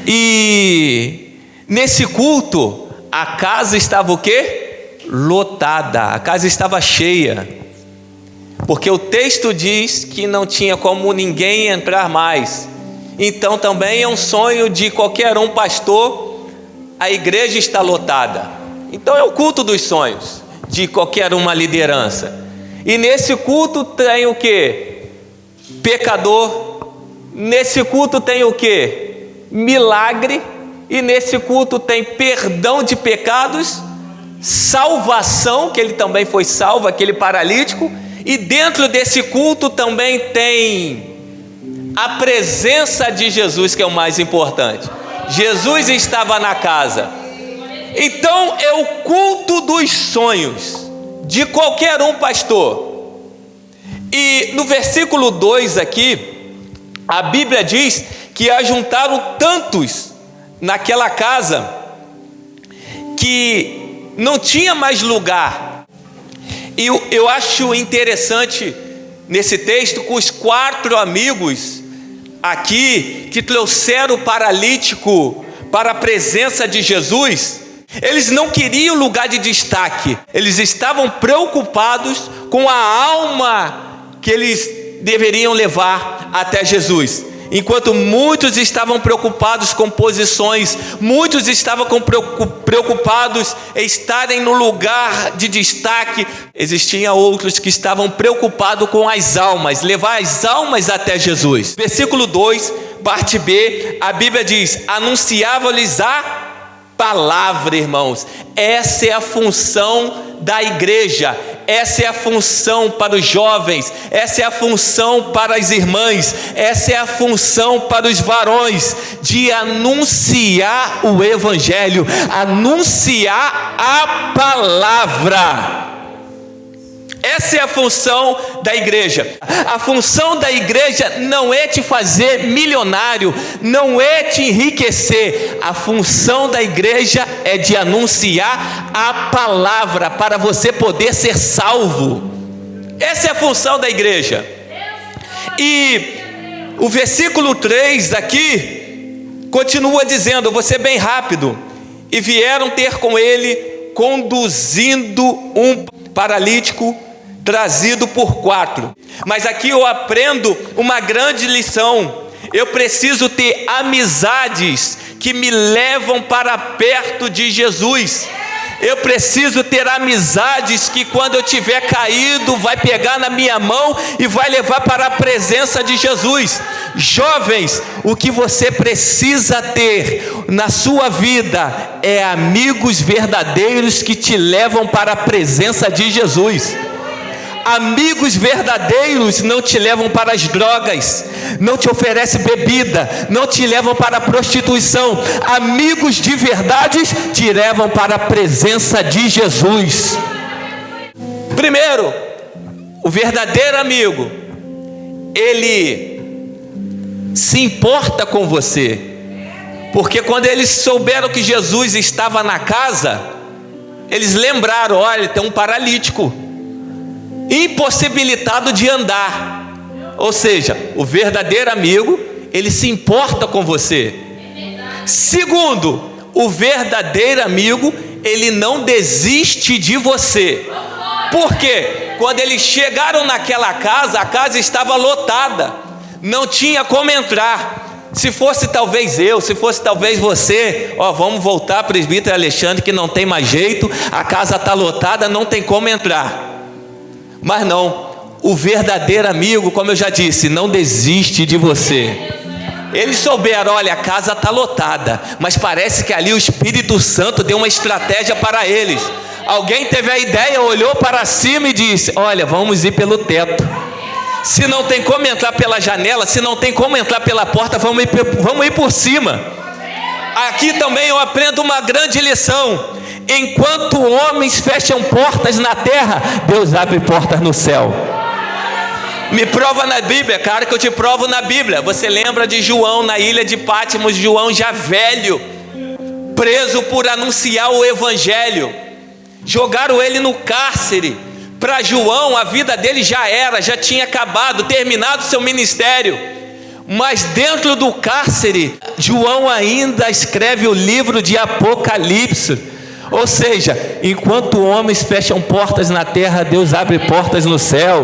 E nesse culto, a casa estava o quê? Lotada, a casa estava cheia, porque o texto diz que não tinha como ninguém entrar mais. Então também é um sonho de qualquer um pastor, a igreja está lotada. Então é o culto dos sonhos de qualquer uma liderança. E nesse culto tem o quê? Pecador. Nesse culto tem o quê? Milagre. E nesse culto tem perdão de pecados, salvação, que ele também foi salvo, aquele paralítico. E dentro desse culto também tem a presença de Jesus, que é o mais importante. Jesus estava na casa. Então é o culto dos sonhos de qualquer um pastor. E no versículo 2 aqui, a Bíblia diz que ajuntaram tantos naquela casa que não tinha mais lugar. E eu acho interessante nesse texto que os 4 amigos aqui que trouxeram o paralítico para a presença de Jesus, eles não queriam lugar de destaque, eles estavam preocupados com a alma que eles deveriam levar até Jesus. Enquanto muitos estavam preocupados com posições, muitos estavam preocupados em estarem no lugar de destaque, existiam outros que estavam preocupados com as almas, levar as almas até Jesus. Versículo 2, parte B, a Bíblia diz: anunciava-lhes a palavra, irmãos. Essa é a função da igreja, essa é a função para os jovens, essa é a função para as irmãs, essa é a função para os varões, de anunciar o evangelho, anunciar a palavra. Essa é a função da igreja. A função da igreja não é te fazer milionário, não é te enriquecer. A função da igreja é de anunciar a palavra para você poder ser salvo. Essa é a função da igreja. E o versículo 3 aqui continua dizendo, vou ser bem rápido: e vieram ter com ele, conduzindo um paralítico trazido por 4. Mas aqui eu aprendo uma grande lição. Eu preciso ter amizades que me levam para perto de Jesus. Eu preciso ter amizades que quando eu tiver caído, vai pegar na minha mão e vai levar para a presença de Jesus. Jovens, o que você precisa ter na sua vida é amigos verdadeiros que te levam para a presença de Jesus. Amigos verdadeiros não te levam para as drogas, não te oferecem bebida, não te levam para a prostituição. Amigos de verdade te levam para a presença de Jesus. Primeiro, o verdadeiro amigo, ele se importa com você, porque quando eles souberam que Jesus estava na casa, eles lembraram: olha, tem um paralítico impossibilitado de andar. Ou seja, o verdadeiro amigo, ele se importa com você. Segundo, o verdadeiro amigo, ele não desiste de você. Por quê? Quando eles chegaram naquela casa, a casa estava lotada, não tinha como entrar. Se fosse talvez eu, se fosse talvez você, vamos voltar, presbítero Alexandre, que não tem mais jeito, a casa está lotada, não tem como entrar. Mas não, o verdadeiro amigo, como eu já disse, não desiste de você. Eles souberam: olha, a casa está lotada, mas parece que ali o Espírito Santo deu uma estratégia para eles. Alguém teve a ideia, olhou para cima e disse: olha, vamos ir pelo teto. Se não tem como entrar pela janela, se não tem como entrar pela porta, vamos ir por cima. Aqui também eu aprendo uma grande lição. Enquanto homens fecham portas na terra, Deus abre portas no céu. Me prova na Bíblia, claro que eu te provo na Bíblia. Você lembra de João na ilha de Patmos? João já velho, preso por anunciar o evangelho. Jogaram ele no cárcere. Para João, a vida dele já tinha acabado, terminado seu ministério. Mas dentro do cárcere, João ainda escreve o livro de Apocalipse. Ou seja, enquanto homens fecham portas na terra, Deus abre portas no céu.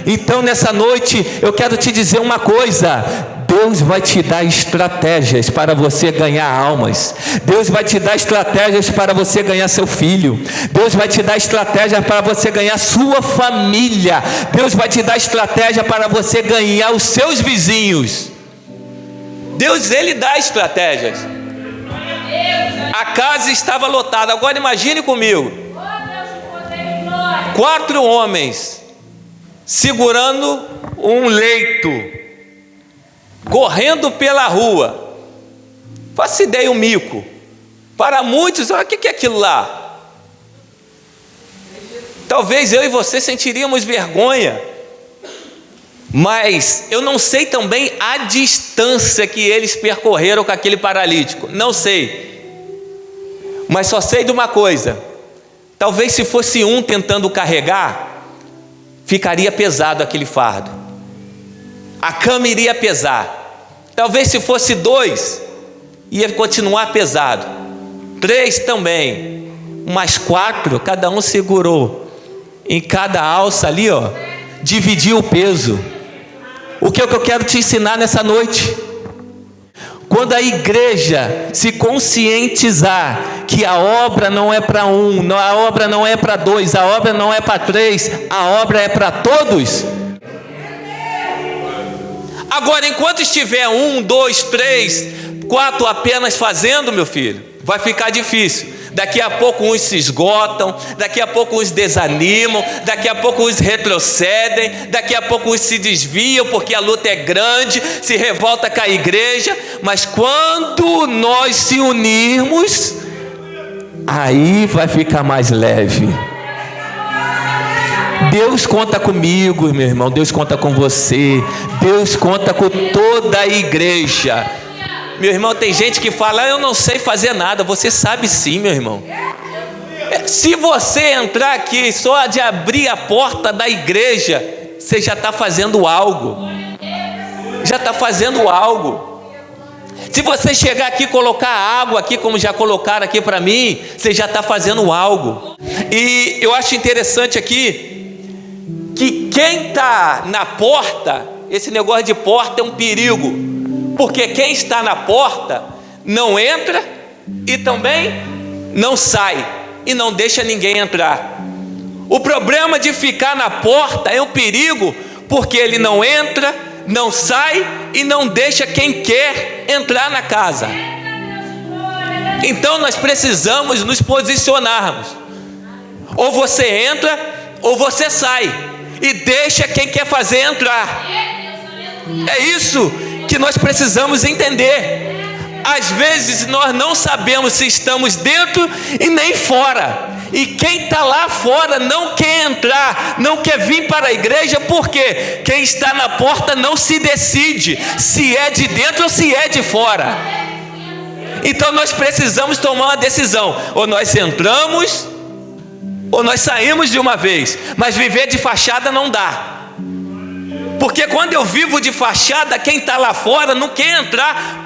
Então nessa noite eu quero te dizer uma coisa: Deus vai te dar estratégias para você ganhar almas. Deus vai te dar estratégias para você ganhar seu filho. Deus vai te dar estratégias para você ganhar sua família. Deus vai te dar estratégia para você ganhar os seus vizinhos. Deus, Ele dá estratégias. A casa estava lotada. Agora imagine comigo, 4 homens segurando um leito, correndo pela rua. Faça ideia, um mico. Para muitos, o que é aquilo lá? Talvez eu e você sentiríamos vergonha, mas eu não sei também a distância que eles percorreram com aquele paralítico. Não sei. Mas só sei de uma coisa: talvez se fosse um tentando carregar, ficaria pesado aquele fardo. A cama iria pesar. Talvez se fosse 2, ia continuar pesado. 3 também. Mas 4, cada um segurou em cada alça ali, ó, dividiu o peso. O que é que eu quero te ensinar nessa noite? Quando a igreja se conscientizar que a obra não é para um, a obra não é para 2, a obra não é para 3, a obra é para todos. Agora, enquanto estiver 1, 2, 3, 4 apenas fazendo, meu filho, vai ficar difícil. Daqui a pouco uns se esgotam, daqui a pouco uns desanimam, daqui a pouco uns retrocedem, daqui a pouco uns se desviam porque a luta é grande, se revolta com a igreja. Mas quando nós se unirmos, aí vai ficar mais leve. Deus conta comigo, meu irmão, Deus conta com você, Deus conta com toda a igreja. Meu irmão, tem gente que fala: eu não sei fazer nada. Você sabe sim, meu irmão. Se você entrar aqui só de abrir a porta da igreja, você já está fazendo algo. Já está fazendo algo. Se você chegar aqui e colocar água aqui, como já colocaram aqui para mim, você já está fazendo algo. E eu acho interessante aqui que quem está na porta, esse negócio de porta é um perigo. Porque quem está na porta não entra e também não sai e não deixa ninguém entrar. O problema de ficar na porta é um perigo, porque ele não entra, não sai e não deixa quem quer entrar na casa. Então nós precisamos nos posicionarmos. Ou você entra ou você sai e deixa quem quer fazer entrar. É isso que nós precisamos entender. Às vezes nós não sabemos se estamos dentro e nem fora. E quem está lá fora não quer entrar, não quer vir para a igreja, porque quem está na porta não se decide se é de dentro ou se é de fora. Então nós precisamos tomar uma decisão: ou nós entramos ou nós saímos de uma vez. Mas viver de fachada não dá. Porque quando eu vivo de fachada, quem está lá fora não quer entrar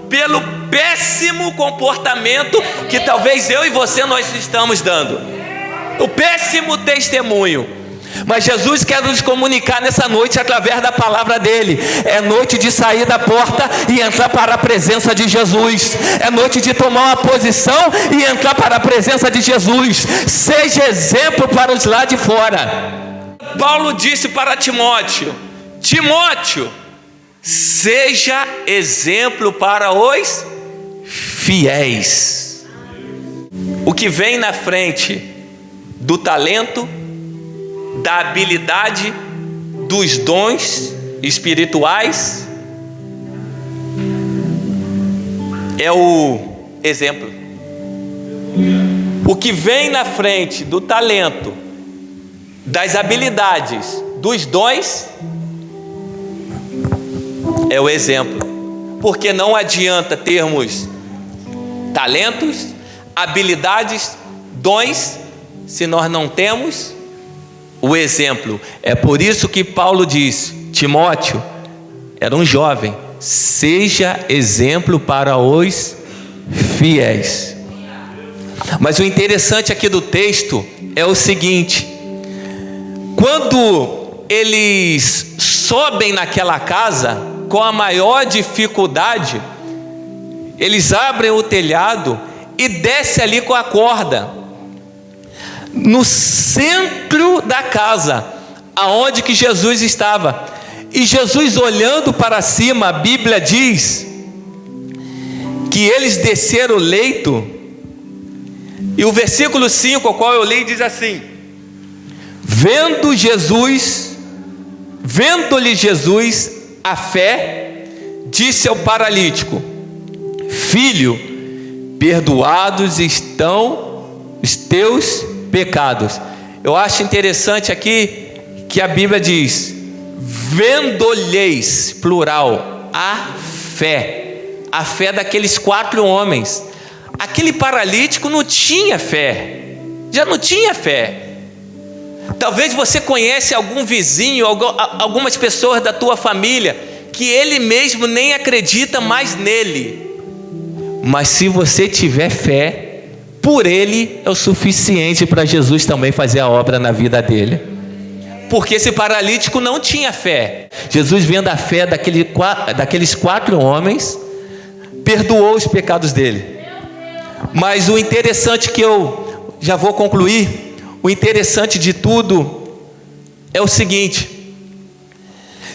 pelo péssimo comportamento que talvez eu e você nós estamos dando. O péssimo testemunho. Mas Jesus quer nos comunicar nessa noite através da palavra dele. É noite de sair da porta e entrar para a presença de Jesus. É noite de tomar uma posição e entrar para a presença de Jesus. Seja exemplo para os lá de fora. Paulo disse para Timóteo: Timóteo, seja exemplo para os fiéis. O que vem na frente do talento, da habilidade, dos dons espirituais é o exemplo. O que vem na frente do talento, das habilidades, dos dons é o exemplo. Porque não adianta termos talentos, habilidades, dons, se nós não temos o exemplo. É por isso que Paulo diz: Timóteo, era um jovem. Seja exemplo para os fiéis. Mas o interessante aqui do texto é o seguinte: quando eles sobem naquela casa, com a maior dificuldade, eles abrem o telhado e descem ali com a corda, no centro da casa, aonde que Jesus estava. E Jesus, olhando para cima, a Bíblia diz que eles desceram o leito, e o versículo 5, ao qual eu li, diz assim: vendo-lhe Jesus a fé, disse ao paralítico: filho, perdoados estão os teus pecados. Eu acho interessante aqui que a Bíblia diz: vendo-lhes, plural, a fé daqueles 4 homens. Aquele paralítico não tinha fé, já não tinha fé. Talvez você conhece algum vizinho, algumas pessoas da tua família, que ele mesmo nem acredita mais nele. Mas se você tiver fé, por ele é o suficiente para Jesus também fazer a obra na vida dele. Porque esse paralítico não tinha fé. Jesus, vendo a fé daqueles 4 homens, perdoou os pecados dele. Mas o interessante, que eu já vou concluir, o interessante de tudo é o seguinte: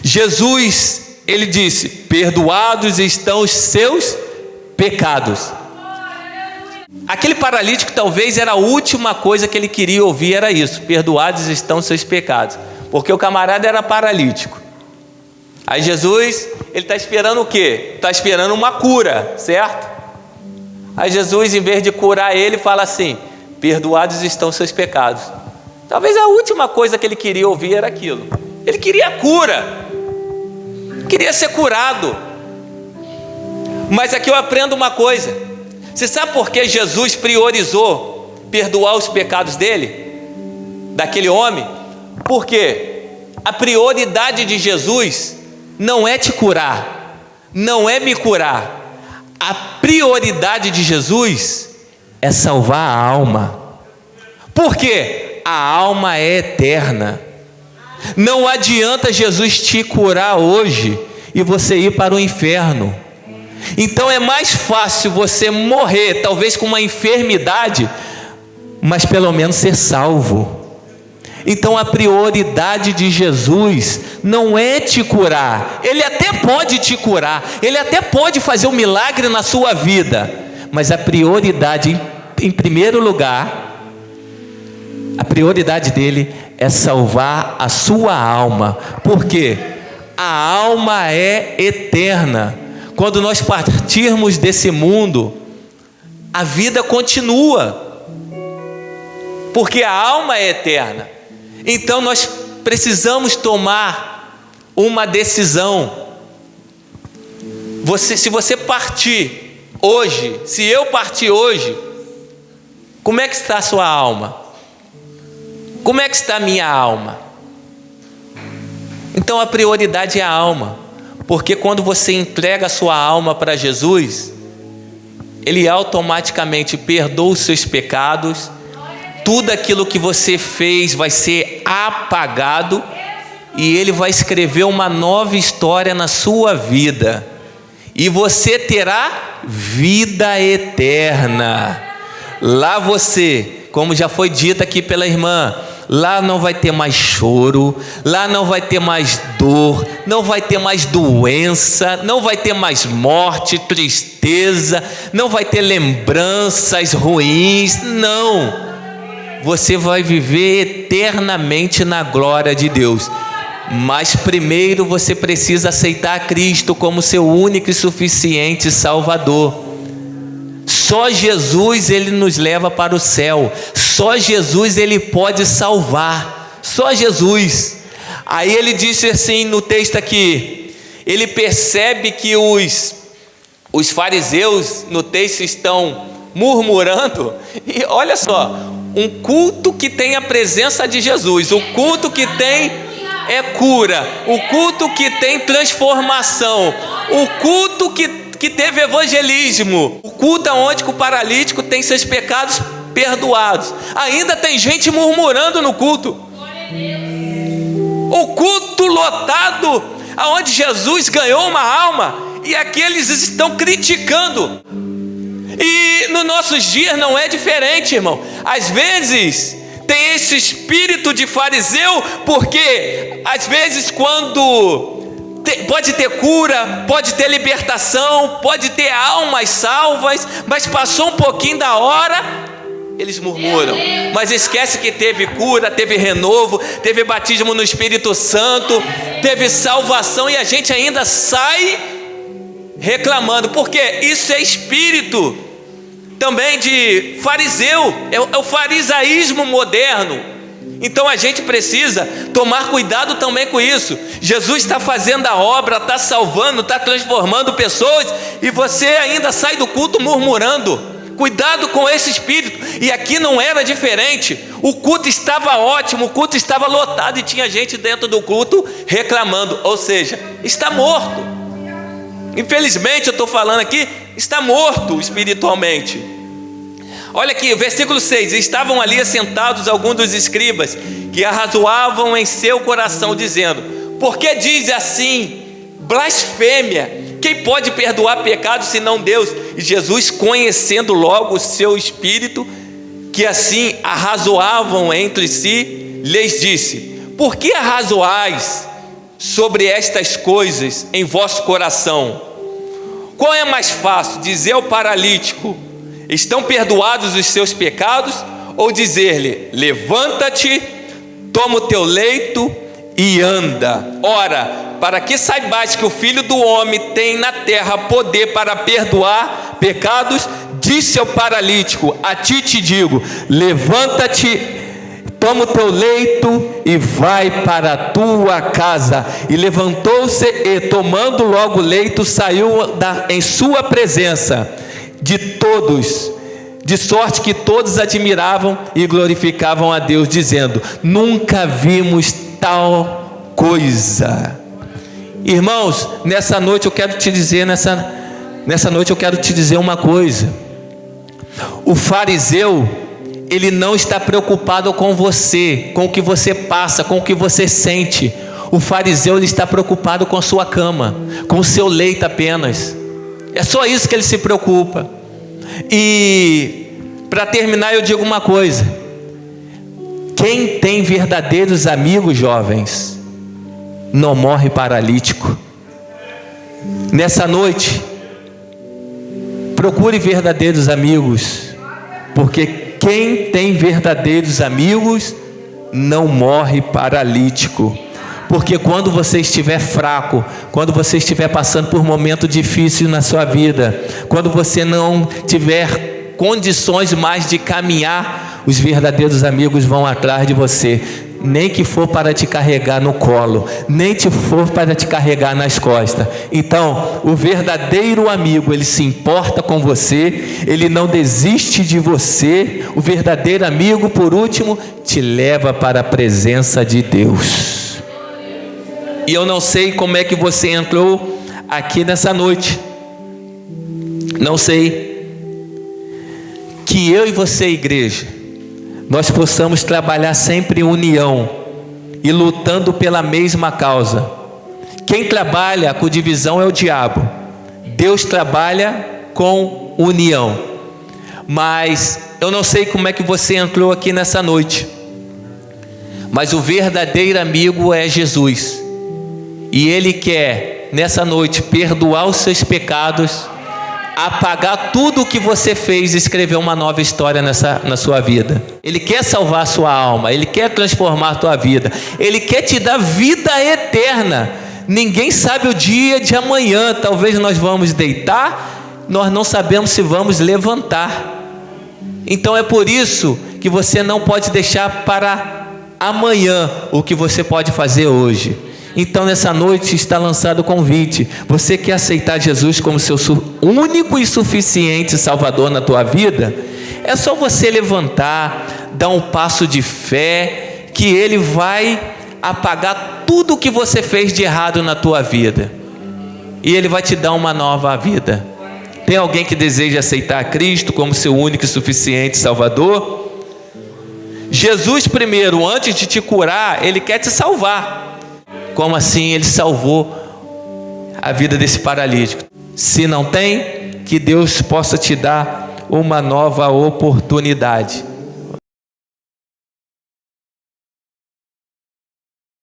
Jesus, ele disse: perdoados estão os seus pecados. Aquele paralítico, talvez era a última coisa que ele queria ouvir, era isso: perdoados estão os seus pecados. Porque o camarada era paralítico. Aí Jesus, ele está esperando o quê? Está esperando uma cura, certo? Aí Jesus, em vez de curar ele, fala assim: perdoados estão os seus pecados. Talvez a última coisa que ele queria ouvir era aquilo. Ele queria cura, queria ser curado. Mas aqui eu aprendo uma coisa: você sabe por que Jesus priorizou perdoar os pecados daquele homem? Porque a prioridade de Jesus não é te curar, não é me curar. A prioridade de Jesus é salvar a alma. Por quê? A alma é eterna. Não adianta Jesus te curar hoje e você ir para o inferno. Então é mais fácil você morrer, talvez com uma enfermidade, mas pelo menos ser salvo. Então a prioridade de Jesus não é te curar. Ele até pode te curar, ele até pode fazer um milagre na sua vida, mas a prioridade, em primeiro lugar, a prioridade dele é salvar a sua alma. Porque a alma é eterna. Quando nós partirmos desse mundo, a vida continua, porque a alma é eterna. Então nós precisamos tomar uma decisão. Se você partir hoje, se eu partir hoje, como é que está a sua alma? Como é que está a minha alma? Então a prioridade é a alma, porque quando você entrega a sua alma para Jesus, Ele automaticamente perdoa os seus pecados. Tudo aquilo que você fez vai ser apagado e Ele vai escrever uma nova história na sua vida, e você terá vida eterna. Lá você, como já foi dito aqui pela irmã, lá não vai ter mais choro, lá não vai ter mais dor, não vai ter mais doença, não vai ter mais morte, tristeza, não vai ter lembranças ruins, não. Você vai viver eternamente na glória de Deus. Mas primeiro você precisa aceitar Cristo como seu único e suficiente Salvador. Só Jesus, Ele nos leva para o céu. Só Jesus, Ele pode salvar. Só Jesus. Aí ele disse assim no texto aqui, ele percebe que os fariseus no texto estão murmurando. E olha só, um culto que tem a presença de Jesus, o culto que tem é cura, o culto que tem transformação, o culto que teve evangelismo, o culto onde o paralítico tem seus pecados perdoados. Ainda tem gente murmurando no culto. O culto lotado, aonde Jesus ganhou uma alma, e aqueles estão criticando. E nos nossos dias não é diferente, irmão. Às vezes tem esse espírito de fariseu, porque às vezes pode ter cura, pode ter libertação, pode ter almas salvas, mas passou um pouquinho da hora, eles murmuram, mas esquece que teve cura, teve renovo, teve batismo no Espírito Santo, teve salvação, e a gente ainda sai reclamando, porque isso é espírito também de fariseu, é o farisaísmo moderno. Então a gente precisa tomar cuidado também com isso. Jesus está fazendo a obra, está salvando, está transformando pessoas, e você ainda sai do culto murmurando. Cuidado com esse espírito. E aqui não era diferente. O culto estava ótimo, o culto estava lotado, e tinha gente dentro do culto reclamando, ou seja, está morto. Infelizmente eu estou falando aqui, está morto espiritualmente. Olha aqui, versículo 6: estavam ali assentados alguns dos escribas, que arrazoavam em seu coração, dizendo: por que diz assim, blasfêmia? Quem pode perdoar pecados senão Deus? E Jesus, conhecendo logo o seu espírito, que assim arrazoavam entre si, lhes disse: por que arrazoais sobre estas coisas em vosso coração? Qual é mais fácil, dizer ao paralítico: estão perdoados os seus pecados, ou dizer-lhe: levanta-te, toma o teu leito e anda? Ora, para que saibais que o Filho do Homem tem na terra poder para perdoar pecados, disse ao paralítico: a ti te digo, levanta-te, toma o teu leito e vai para a tua casa. E levantou-se e, tomando logo o leito, saiu em sua presença de todos, de sorte que todos admiravam e glorificavam a Deus, dizendo: nunca vimos tal coisa. Irmãos, nessa noite eu quero te dizer, nessa noite eu quero te dizer uma coisa. O fariseu, ele não está preocupado com você, com o que você passa, com o que você sente. O fariseu, ele está preocupado com a sua cama, com o seu leito apenas. É só isso que ele se preocupa. E para terminar eu digo uma coisa: quem tem verdadeiros amigos, jovens, não morre paralítico. Nessa noite, procure verdadeiros amigos, porque quem tem verdadeiros amigos não morre paralítico. Porque quando você estiver fraco, quando você estiver passando por um momento difícil na sua vida, quando você não tiver condições mais de caminhar, os verdadeiros amigos vão atrás de você. Nem que for para te carregar no colo, nem que for para te carregar nas costas. Então, o verdadeiro amigo, ele se importa com você, ele não desiste de você. O verdadeiro amigo, por último, te leva para a presença de Deus. E eu não sei como é que você entrou aqui nessa noite. Não sei. Que eu e você, igreja, nós possamos trabalhar sempre em união e lutando pela mesma causa. Quem trabalha com divisão é o diabo. Deus trabalha com união. Mas eu não sei como é que você entrou aqui nessa noite, mas o verdadeiro amigo é Jesus. E Ele quer, nessa noite, perdoar os seus pecados, apagar tudo o que você fez e escrever uma nova história na sua vida. Ele quer salvar a sua alma, Ele quer transformar a tua vida, Ele quer te dar vida eterna. Ninguém sabe o dia de amanhã. Talvez nós vamos deitar, nós não sabemos se vamos levantar. Então é por isso que você não pode deixar para amanhã o que você pode fazer hoje. Então nessa noite está lançado o convite. Você quer aceitar Jesus como seu único e suficiente Salvador na tua vida? É só você levantar, dar um passo de fé, que Ele vai apagar tudo o que você fez de errado na tua vida, e Ele vai te dar uma nova vida. Tem alguém que deseja aceitar Cristo como seu único e suficiente Salvador? Jesus primeiro, antes de te curar, Ele quer te salvar. Como assim Ele salvou a vida desse paralítico? Se não tem, que Deus possa te dar uma nova oportunidade.